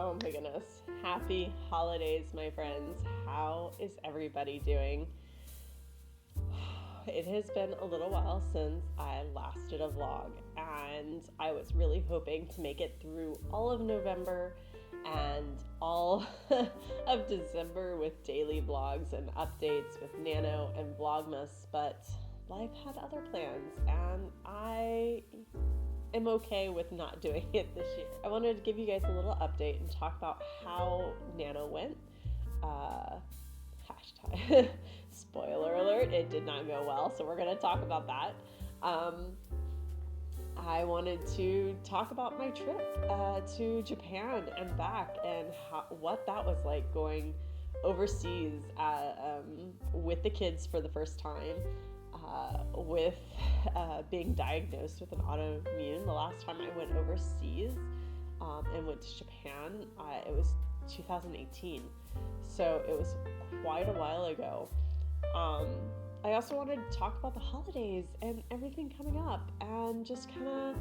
Oh my goodness. Happy holidays, my friends. How is everybody doing? It has been a little while since I last did a vlog, and I was really hoping to make it through all of November and all of December with daily vlogs and updates with Nano and Vlogmas, but life had other plans, and I am okay with not doing it this year. I wanted to give you guys a little update and talk about how Nano went. Hashtag spoiler alert, it did not go well, so we're going to talk about that. I wanted to talk about my trip to Japan and back, and what that was like going overseas with the kids for the first time, with being diagnosed with an autoimmune. The last time I went overseas and went to Japan, it was 2018, so it was quite a while ago. I also wanted to talk about the holidays and everything coming up, and just kind of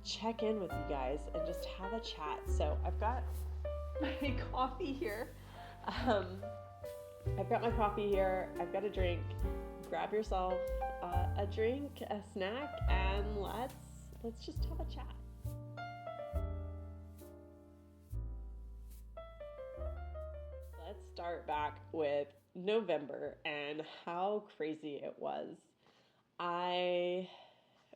check in with you guys and just have a chat. So I've got my coffee here. I've got my coffee here. I've got a drink. Grab yourself a drink, a snack, and let's just have a chat. Let's start back with November and how crazy it was. I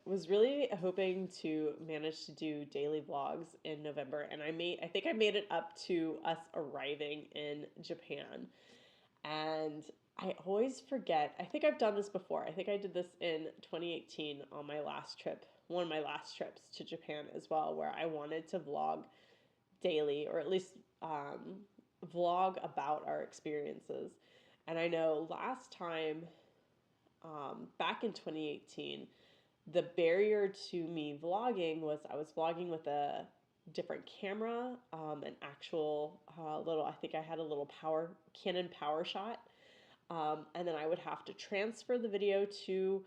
was really hoping to manage to do daily vlogs in November, and I think I made it up to us arriving in Japan. And I always forget. I think I've done this before. I think I did this in 2018 on my last trip, one of my last trips to Japan as well, where I wanted to vlog daily, or at least vlog about our experiences. And I know last time, back in 2018, the barrier to me vlogging was I was vlogging with a different camera, an actual I think I had a little Canon PowerShot, and then I would have to transfer the video to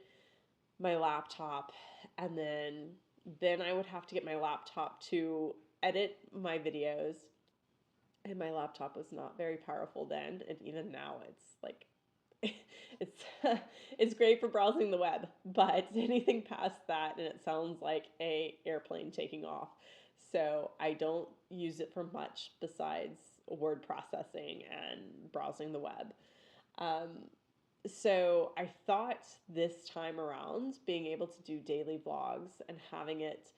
my laptop, and then I would have to get my laptop to edit my videos. And my laptop was not very powerful then, and even now it's like it's it's great for browsing the web, but anything past that and it sounds like a airplane taking off. So I don't use it for much besides word processing and browsing the web. So I thought this time around, being able to do daily vlogs and having it,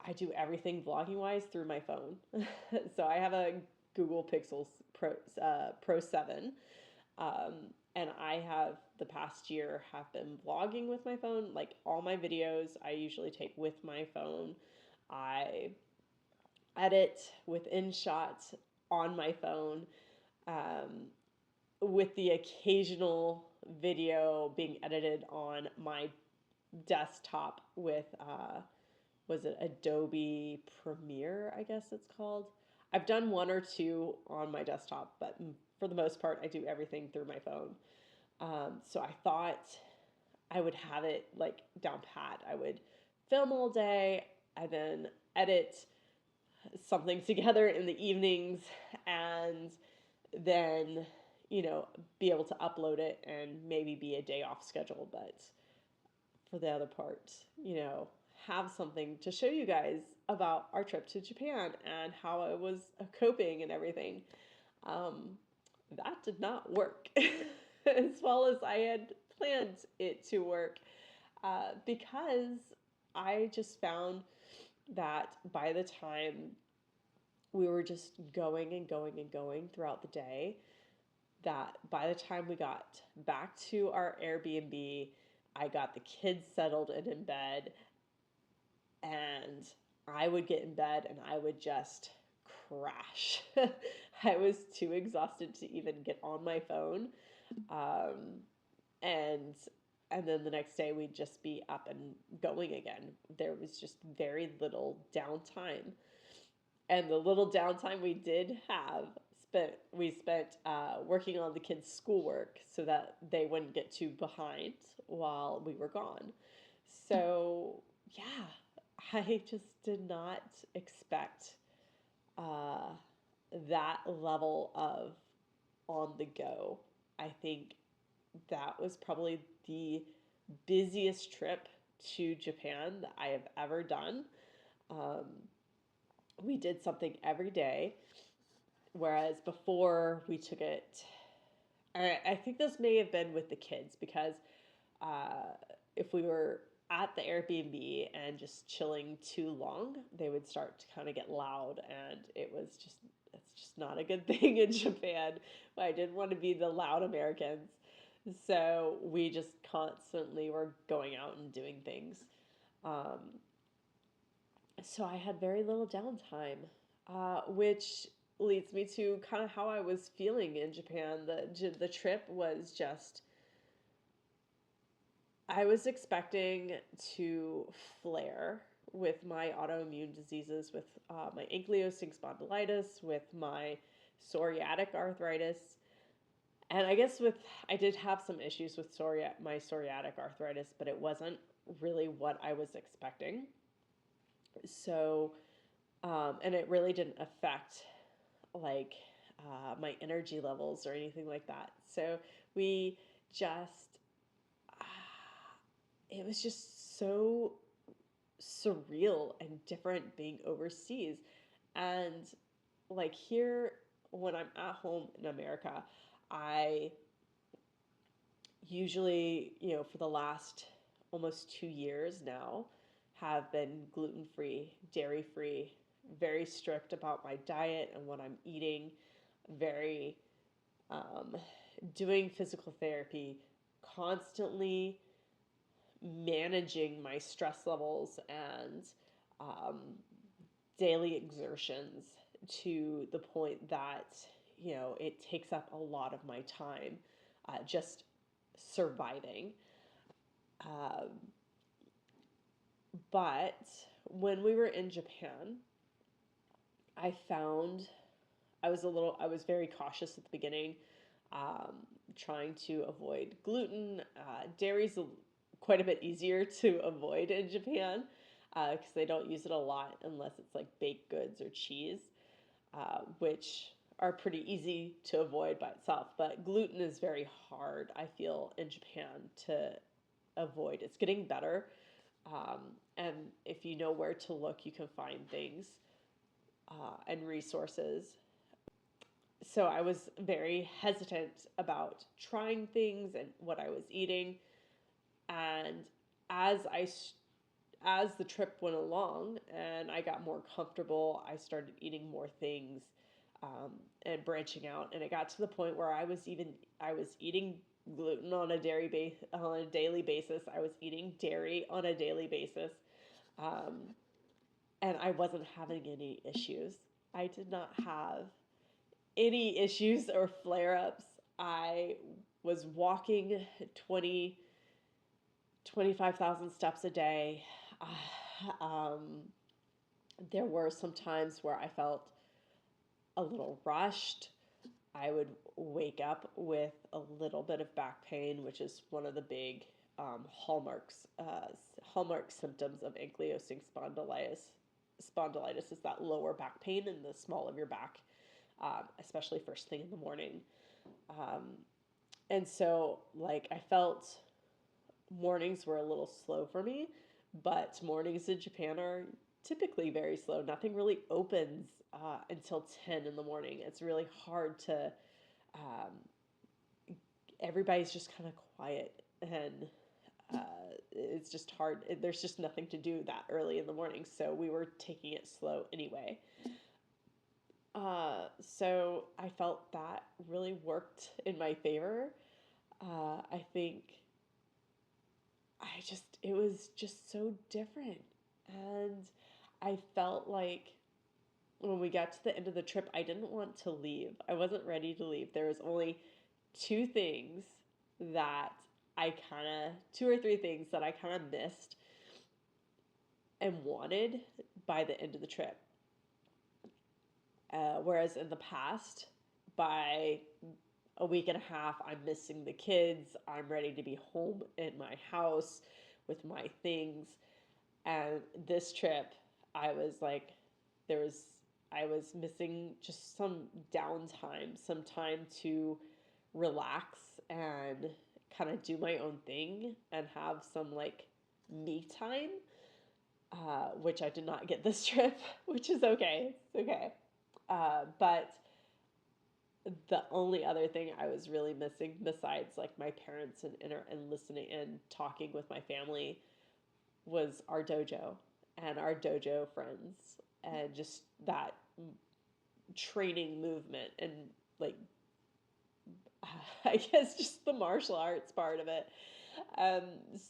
I do everything vlogging wise through my phone. So I have a Google Pixel Pro 7. And I have the past year have been vlogging with my phone. Like all my videos I usually take with my phone. I edit with InShot on my phone, with the occasional video being edited on my desktop with was it Adobe Premiere, I guess it's called. I've done one or two on my desktop, but for the most part, I do everything through my phone. So I thought I would have it like down pat. I would film all day, and then edit something together in the evenings, and then, be able to upload it and maybe be a day off schedule. But for the other part, have something to show you guys about our trip to Japan and how I was coping and everything. That did not work as well as I had planned it to work, because I just found that by the time we were just going and going and going throughout the day, that by the time we got back to our Airbnb, I got the kids settled and in bed, and I would get in bed and I would just crash. I was too exhausted to even get on my phone. And then the next day we'd just be up and going again. There was just very little downtime. And the little downtime we did have, we spent working on the kids' schoolwork so that they wouldn't get too behind while we were gone. So yeah, I just did not expect uh, that level of on the go. I think that was probably the busiest trip to Japan that I have ever done. Um, we did something every day, whereas before we took it, I think this may have been with the kids because uh, if we were at the Airbnb and just chilling too long, they would start to kind of get loud, and it's just not a good thing in Japan. I didn't want to be the loud Americans, so we just constantly were going out and doing things. Um, so I had very little downtime, which leads me to kind of how I was feeling in Japan. The trip was just I was expecting to flare with my autoimmune diseases, with my ankylosing spondylitis, with my psoriatic arthritis, and I did have some issues with my psoriatic arthritis, but it wasn't really what I was expecting. So, and it really didn't affect like my energy levels or anything like that. So we just it was just so surreal and different being overseas. And like here, when I'm at home in America, I usually, for the last almost 2 years now, have been gluten free, dairy free, very strict about my diet and what I'm eating, very um, doing physical therapy, constantly managing my stress levels and um, daily exertions to the point that, it takes up a lot of my time just surviving. Um, but when we were in Japan, I found I was very cautious at the beginning, um, trying to avoid gluten. Dairy's quite a bit easier to avoid in Japan because they don't use it a lot unless it's like baked goods or cheese, which are pretty easy to avoid by itself. But gluten is very hard, I feel, in Japan to avoid. It's getting better. Um, and if you know where to look, you can find things and resources. So I was very hesitant about trying things and what I was eating. And as I as the trip went along and I got more comfortable, I started eating more things um, and branching out. And it got to the point where I was eating gluten on a daily basis. I was eating dairy on a daily basis, um, and I wasn't having any issues. I did not have any issues or flare ups. I was walking 25,000 steps a day. Um, there were some times where I felt a little rushed. I would wake up with a little bit of back pain, which is one of the big hallmark symptoms of ankylosing spondylitis. Spondylitis is that lower back pain in the small of your back, especially first thing in the morning. Um, and so, like, I felt mornings were a little slow for me, but mornings in Japan are typically very slow. Nothing really opens until 10 in the morning. It's really hard to, everybody's just kind of quiet, and it's just hard. There's just nothing to do that early in the morning. So we were taking it slow anyway. So I felt that really worked in my favor. I think it was just so different. And I felt like when we got to the end of the trip, I didn't want to leave. I wasn't ready to leave. There was only two things that two or three things that I kind of missed and wanted by the end of the trip. Whereas in the past, by a week and a half, I'm missing the kids. I'm ready to be home in my house with my things. And this trip, I was like, there was, I was missing just some downtime, some time to relax and kind of do my own thing and have some like me time, which I did not get this trip, which is okay. It's okay. But the only other thing I was really missing, besides like my parents and listening and talking with my family, was our dojo and our dojo friends and just that training movement and like I guess just the martial arts part of it. Um,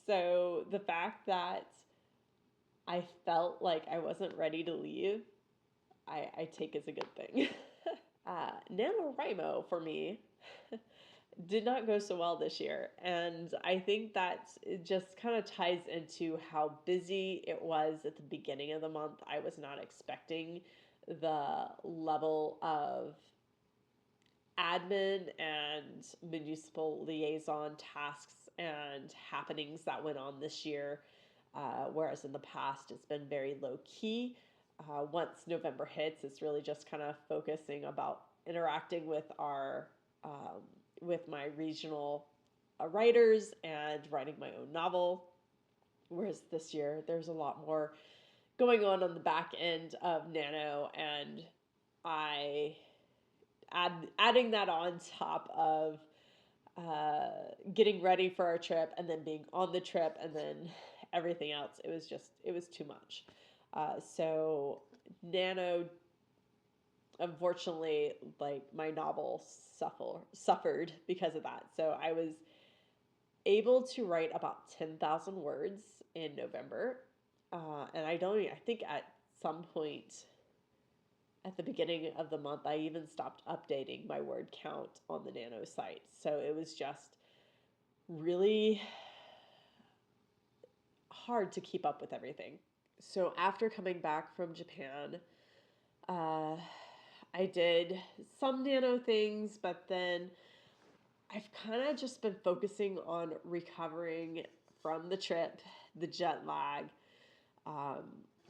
so the fact that I felt like I wasn't ready to leave, I take as a good thing. NaNoWriMo for me did not go so well this year. And I think that it just kind of ties into how busy it was at the beginning of the month. I was not expecting the level of admin and municipal liaison tasks and happenings that went on this year, whereas in the past it's been very low key. Once November hits, it's really just kind of focusing about interacting with our with my regional writers and writing my own novel. Whereas this year, there's a lot more going on the back end of Nano, and I adding that on top of getting ready for our trip and then being on the trip and then everything else. It was too much. So Nano, unfortunately, like my novel suffered because of that. So I was able to write about 10,000 words in November. And I think at some point at the beginning of the month, I even stopped updating my word count on the Nano site. So it was just really hard to keep up with everything. So after coming back from Japan, I did some Nano things, but then I've kind of just been focusing on recovering from the trip, the jet lag, um,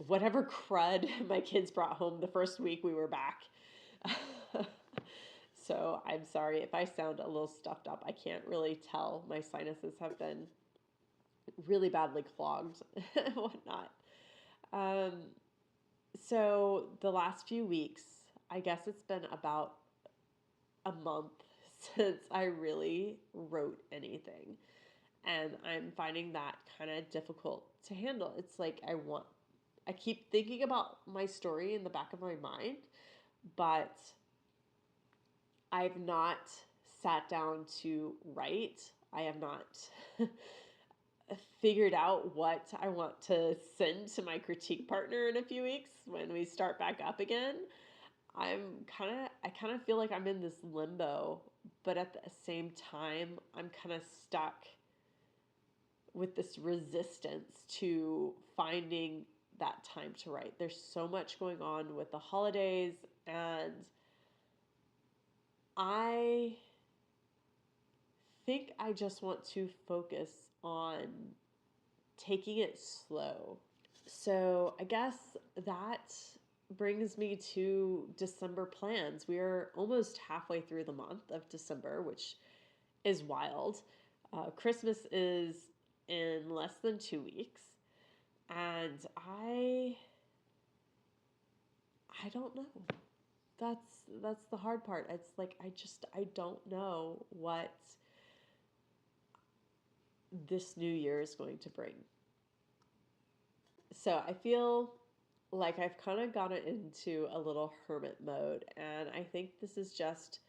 whatever crud my kids brought home the first week we were back. So I'm sorry if I sound a little stuffed up. I can't really tell. My sinuses have been really badly clogged and whatnot. Um, so the last few weeks, I guess it's been about a month since I really wrote anything. And I'm finding that kind of difficult to handle. It's like I keep thinking about my story in the back of my mind, but I've not sat down to write. I have not figured out what I want to send to my critique partner in a few weeks when we start back up again. I kind of feel like I'm in this limbo, but at the same time, I'm kind of stuck with this resistance to finding that time to write. There's so much going on with the holidays, and I think I just want to focus on taking it slow. So I guess that brings me to December plans. We are almost halfway through the month of December, which is wild. Christmas is in less than 2 weeks, and I don't know. That's the hard part. It's like I don't know what this new year is going to bring. So I feel like I've kind of gotten into a little hermit mode, and I think this is just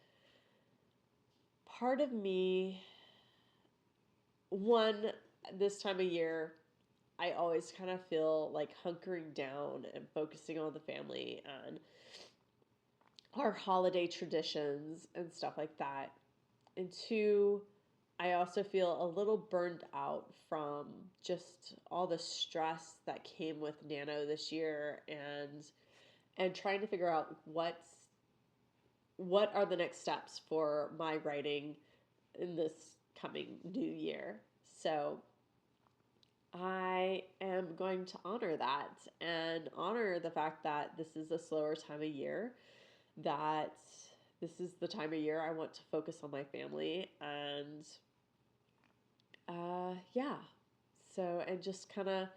part of me. One, this time of year, I always kind of feel like hunkering down and focusing on the family and our holiday traditions and stuff like that. And two, I also feel a little burned out from just all the stress that came with Nano this year and trying to figure out what are the next steps for my writing in this coming new year. So I am going to honor that and honor the fact that this is a slower time of year, that this is the time of year I want to focus on my family and yeah. So, and just kind of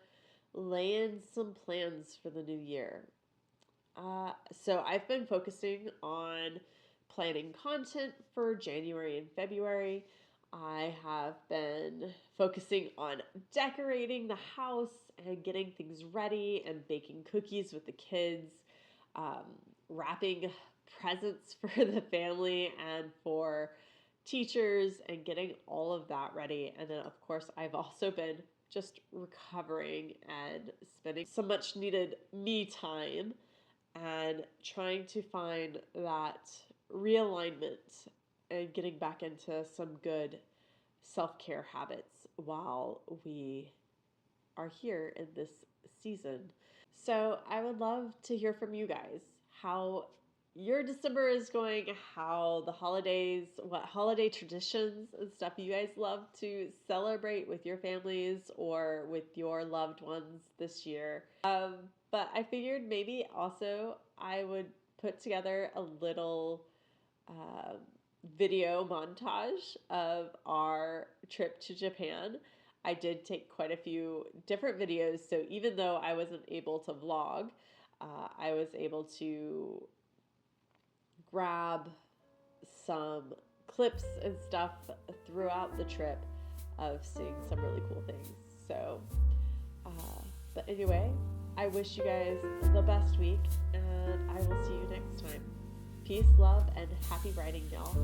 lay in some plans for the new year. So I've been focusing on planning content for January and February. I have been focusing on decorating the house and getting things ready and baking cookies with the kids, um, wrapping presents for the family and for teachers and getting all of that ready. And then, of course, I've also been just recovering and spending some much needed me time and trying to find that realignment and getting back into some good self care habits while we are here in this season. So, I would love to hear from you guys how your December is going, how the holidays, what holiday traditions and stuff you guys love to celebrate with your families or with your loved ones this year. But I figured maybe also I would put together a little uh, video montage of our trip to Japan. I did take quite a few different videos, so even though I wasn't able to vlog, I was able to grab some clips and stuff throughout the trip of seeing some really cool things. So, uh, but anyway, I wish you guys the best week, and I will see you next time. Peace, love, and happy writing, y'all.